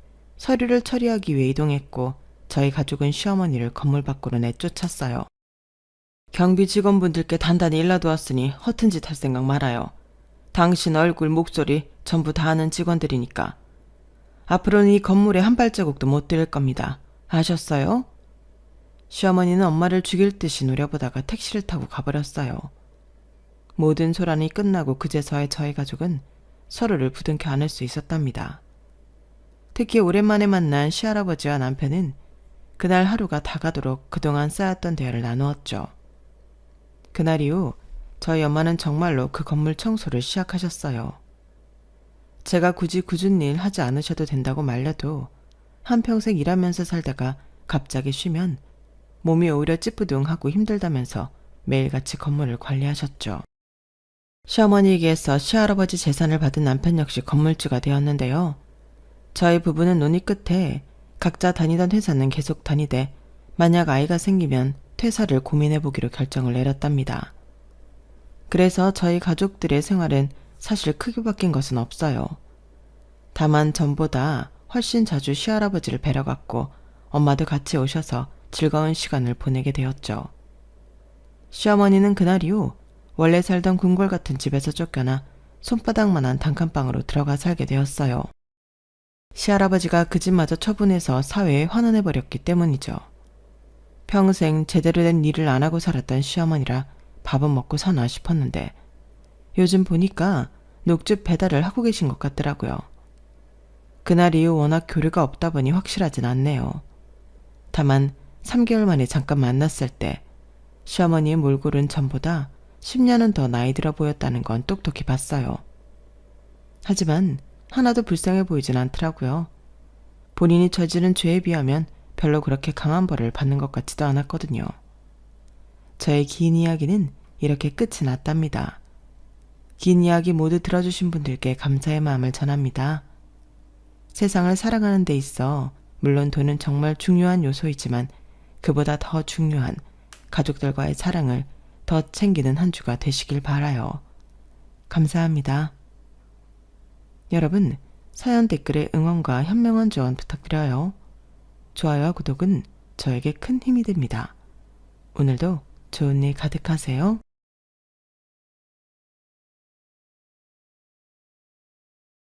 서류를 처리하기 위해 이동했고 저희 가족은 시어머니를 건물 밖으로 내쫓았어요. 경비 직원분들께 단단히 일러두었으니 허튼 짓 할 생각 말아요. 당신 얼굴, 목소리 전부 다 아는 직원들이니까. 앞으로는 이 건물에 한 발자국도 못 들일 겁니다. 아셨어요? 시어머니는 엄마를 죽일 듯이 노려보다가 택시를 타고 가버렸어요. 모든 소란이 끝나고 그제서야 저희 가족은 서로를 부둥켜 안을 수 있었답니다. 특히 오랜만에 만난 시할아버지와 남편은 그날 하루가 다 가도록 그동안 쌓였던 대화를 나누었죠. 그날 이후 저희 엄마는 정말로 그 건물 청소를 시작하셨어요. 제가 굳이 굳은 일 하지 않으셔도 된다고 말려도 한평생 일하면서 살다가 갑자기 쉬면 몸이 오히려 찌뿌둥하고 힘들다면서 매일같이 건물을 관리하셨죠. 시어머니에게서 시할아버지 재산을 받은 남편 역시 건물주가 되었는데요. 저희 부부는 논의 끝에 각자 다니던 회사는 계속 다니되 만약 아이가 생기면 퇴사를 고민해보기로 결정을 내렸답니다. 그래서 저희 가족들의 생활은 사실 크게 바뀐 것은 없어요. 다만 전보다 훨씬 자주 시할아버지를 뵈러 갔고 엄마도 같이 오셔서 즐거운 시간을 보내게 되었죠. 시어머니는 그날 이후 원래 살던 궁궐 같은 집에서 쫓겨나 손바닥만한 단칸방으로 들어가 살게 되었어요. 시할아버지가 그 집마저 처분해서 사회에 환원해버렸기 때문이죠. 평생 제대로 된 일을 안 하고 살았던 시어머니라 밥은 먹고 사나 싶었는데 요즘 보니까 녹즙 배달을 하고 계신 것 같더라고요. 그날 이후 워낙 교류가 없다 보니 확실하진 않네요. 다만 3개월 만에 잠깐 만났을 때 시어머니의 몰골은 전보다 10년은 더 나이 들어 보였다는 건 똑똑히 봤어요. 하지만 하나도 불쌍해 보이진 않더라고요. 본인이 저지른 죄에 비하면 별로 그렇게 강한 벌을 받는 것 같지도 않았거든요. 저의 긴 이야기는 이렇게 끝이 났답니다. 긴 이야기 모두 들어주신 분들께 감사의 마음을 전합니다. 세상을 살아가는 데 있어 물론 돈은 정말 중요한 요소이지만 그보다 더 중요한 가족들과의 사랑을 더 챙기는 한 주가 되시길 바라요. 감사합니다. 여러분, 사연 댓글에 응원과 현명한 조언 부탁드려요. 좋아요와 구독은 저에게 큰 힘이 됩니다. 오늘도 좋은 일 가득하세요.